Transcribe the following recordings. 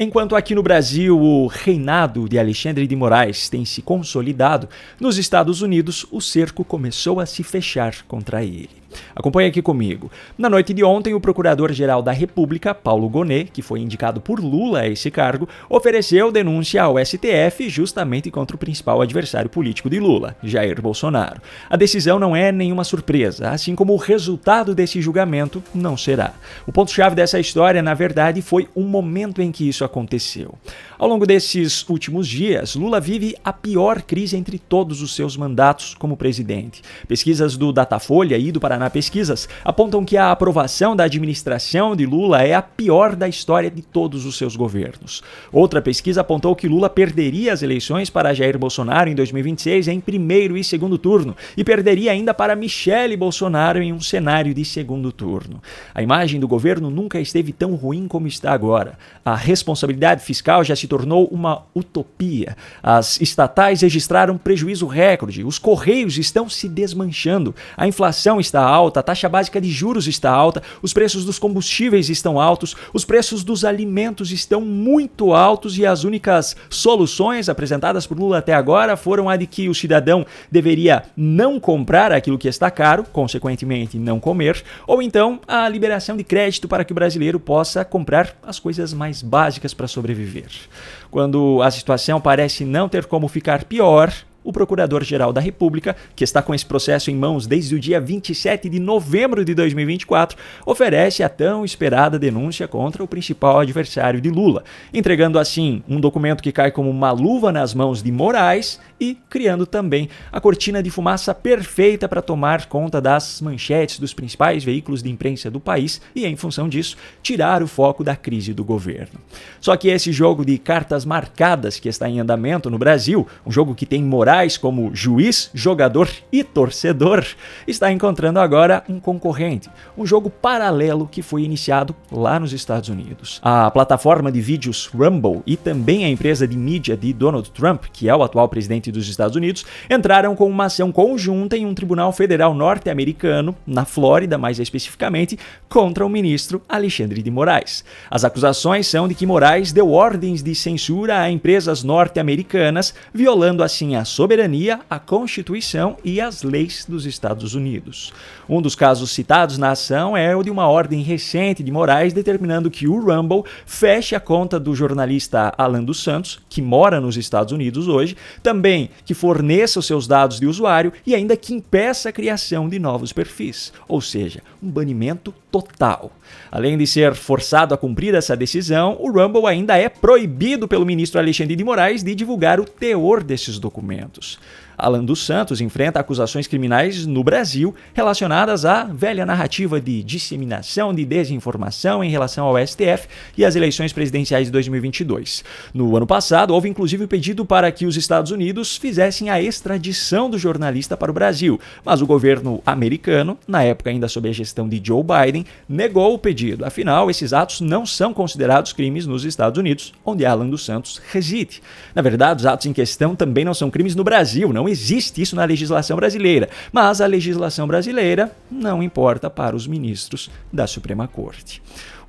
Enquanto aqui no Brasil o reinado de Alexandre de Moraes tem se consolidado, nos Estados Unidos o cerco começou a se fechar contra ele. Acompanhe aqui comigo. Na noite de ontem, o Procurador-Geral da República, Paulo Gonet, que foi indicado por Lula a esse cargo, ofereceu denúncia ao STF justamente contra o principal adversário político de Lula, Jair Bolsonaro. A decisão não é nenhuma surpresa, assim como o resultado desse julgamento não será. O ponto-chave dessa história, na verdade, foi o momento em que isso aconteceu. Ao longo desses últimos dias, Lula vive a pior crise entre todos os seus mandatos como presidente. Pesquisas do Datafolha e do Paraná Pesquisas apontam que a aprovação da administração de Lula é a pior da história de todos os seus governos. Outra pesquisa apontou que Lula perderia as eleições para Jair Bolsonaro em 2026 em primeiro e segundo turno e perderia ainda para Michele Bolsonaro em um cenário de segundo turno. A imagem do governo nunca esteve tão ruim como está agora. A responsabilidade fiscal já se tornou uma utopia. As estatais registraram prejuízo recorde, os Correios estão se desmanchando, a inflação está alta, a taxa básica de juros está alta, os preços dos combustíveis estão altos, os preços dos alimentos estão muito altos e as únicas soluções apresentadas por Lula até agora foram a de que o cidadão deveria não comprar aquilo que está caro, consequentemente não comer, ou então a liberação de crédito para que o brasileiro possa comprar as coisas mais básicas para sobreviver. Quando a situação parece não ter como ficar pior, o Procurador-Geral da República, que está com esse processo em mãos desde o dia 27 de novembro de 2024, oferece a tão esperada denúncia contra o principal adversário de Lula, entregando assim um documento que cai como uma luva nas mãos de Moraes e criando também a cortina de fumaça perfeita para tomar conta das manchetes dos principais veículos de imprensa do país e, em função disso, tirar o foco da crise do governo. Só que esse jogo de cartas marcadas que está em andamento no Brasil, um jogo que tem Moraes como juiz, jogador e torcedor, está encontrando agora um concorrente, um jogo paralelo que foi iniciado lá nos Estados Unidos. A plataforma de vídeos Rumble e também a empresa de mídia de Donald Trump, que é o atual presidente dos Estados Unidos, entraram com uma ação conjunta em um tribunal federal norte-americano, na Flórida mais especificamente, contra o ministro Alexandre de Moraes. As acusações são de que Moraes deu ordens de censura a empresas norte-americanas, violando assim a soberania, a Constituição e as leis dos Estados Unidos. Um dos casos citados na ação é o de uma ordem recente de Moraes determinando que o Rumble feche a conta do jornalista Alan dos Santos, que mora nos Estados Unidos hoje, também que forneça os seus dados de usuário e ainda que impeça a criação de novos perfis, ou seja, um banimento total. Além de ser forçado a cumprir essa decisão, o Rumble ainda é proibido pelo ministro Alexandre de Moraes de divulgar o teor desses documentos. Alan dos Santos enfrenta acusações criminais no Brasil relacionadas à velha narrativa de disseminação de desinformação em relação ao STF e às eleições presidenciais de 2022. No ano passado, houve inclusive o pedido para que os Estados Unidos fizessem a extradição do jornalista para o Brasil, mas o governo americano, na época ainda sob a gestão de Joe Biden, negou o pedido. Afinal, esses atos não são considerados crimes nos Estados Unidos, onde Alan dos Santos reside. Na verdade, os atos em questão também não são crimes no Brasil, não existe isso na legislação brasileira, mas a legislação brasileira não importa para os ministros da Suprema Corte.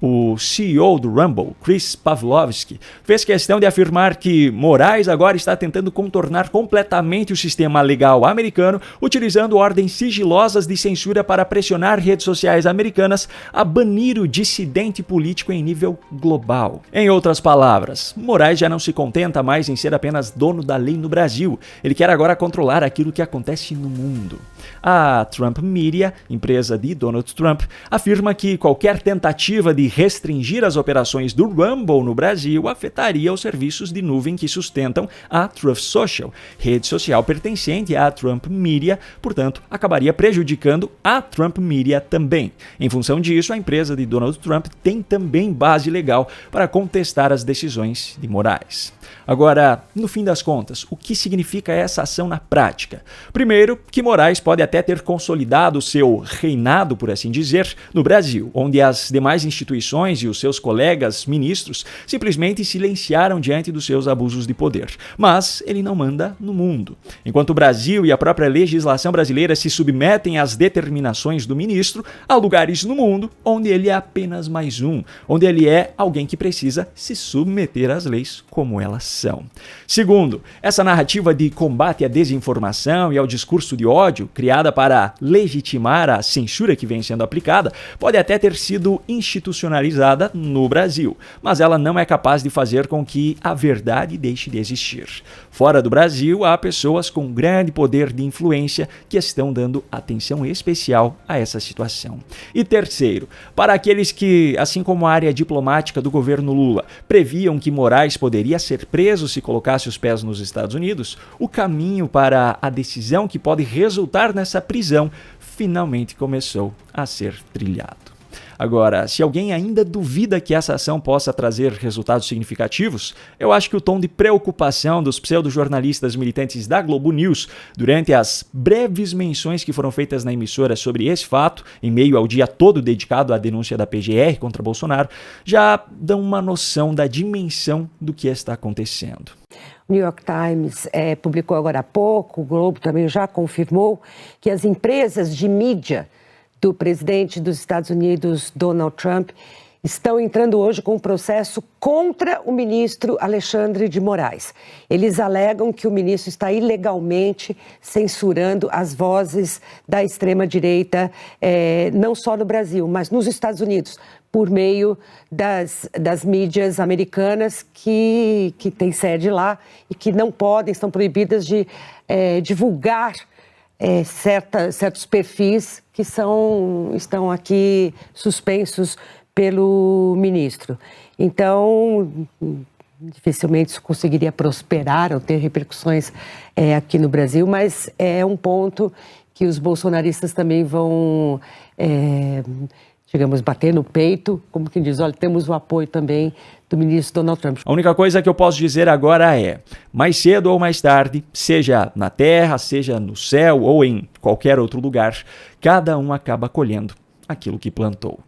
O CEO do Rumble, Chris Pavlovski, fez questão de afirmar que Moraes agora está tentando contornar completamente o sistema legal americano, utilizando ordens sigilosas de censura para pressionar redes sociais americanas a banir o dissidente político em nível global. Em outras palavras, Moraes já não se contenta mais em ser apenas dono da lei no Brasil, ele quer agora controlar aquilo que acontece no mundo. A Trump Media, empresa de Donald Trump, afirma que qualquer tentativa de restringir as operações do Rumble no Brasil afetaria os serviços de nuvem que sustentam a Truth Social, rede social pertencente à Trump Media, portanto, acabaria prejudicando a Trump Media também. Em função disso, a empresa de Donald Trump tem também base legal para contestar as decisões de Moraes. Agora, no fim das contas, o que significa essa ação na prática? Primeiro, que Moraes pode até ter consolidado seu reinado, por assim dizer, no Brasil, onde as demais instituições instituições e os seus colegas ministros simplesmente silenciaram diante dos seus abusos de poder. Mas ele não manda no mundo. Enquanto o Brasil e a própria legislação brasileira se submetem às determinações do ministro, há lugares no mundo onde ele é apenas mais um, onde ele é alguém que precisa se submeter às leis como elas são. Segundo, essa narrativa de combate à desinformação e ao discurso de ódio, criada para legitimar a censura que vem sendo aplicada, pode até ter sido institucionalizada no Brasil, mas ela não é capaz de fazer com que a verdade deixe de existir. Fora do Brasil, há pessoas com grande poder de influência que estão dando atenção especial a essa situação. E terceiro, para aqueles que, assim como a área diplomática do governo Lula, previam que Moraes poderia ser preso se colocasse os pés nos Estados Unidos, o caminho para a decisão que pode resultar nessa prisão finalmente começou a ser trilhado. Agora, se alguém ainda duvida que essa ação possa trazer resultados significativos, eu acho que o tom de preocupação dos pseudo-jornalistas militantes da Globo News durante as breves menções que foram feitas na emissora sobre esse fato, em meio ao dia todo dedicado à denúncia da PGR contra Bolsonaro, já dão uma noção da dimensão do que está acontecendo. O New York Times publicou agora há pouco, o Globo também já confirmou que as empresas de mídia do presidente dos Estados Unidos, Donald Trump, estão entrando hoje com um processo contra o ministro Alexandre de Moraes. Eles alegam que o ministro está ilegalmente censurando as vozes da extrema-direita, não só no Brasil, mas nos Estados Unidos, por meio das mídias americanas que têm sede lá e que não podem, estão proibidas de divulgar certos perfis que estão aqui suspensos pelo ministro. Então, dificilmente isso conseguiria prosperar ou ter repercussões aqui no Brasil, mas é um ponto que os bolsonaristas também vão, digamos, bater no peito, como quem diz, olha, temos o apoio também do ministro Donald Trump. A única coisa que eu posso dizer agora é, mais cedo ou mais tarde, seja na terra, seja no céu ou em qualquer outro lugar, cada um acaba colhendo aquilo que plantou.